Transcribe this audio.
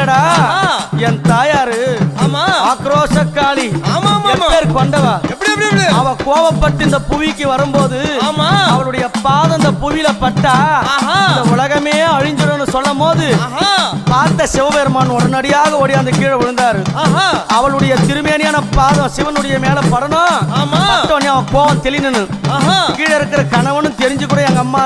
இல்லடா என் தாயாரு ஆக்ரோஷக்காளி பேர் கொண்டவா. அவ கோபப்பட்டு இந்த புவிக்கு வரும்போது அவளுடைய பாதம் இந்த புவியில பட்டா இந்த உலகமே அழிஞ்சிடும் சொல்லும் போது பார்த்த சிவபெருமான் உடனடியாக ஓடி அந்த கீழே விழுந்தாரு. அவளுடைய திருமேனியான பாதம் சிவனுடைய மேல படணும். அவன் கோபம் தெளினு கீழே இருக்கிற கணவனும் தெரிஞ்சு கூட எங்க அம்மா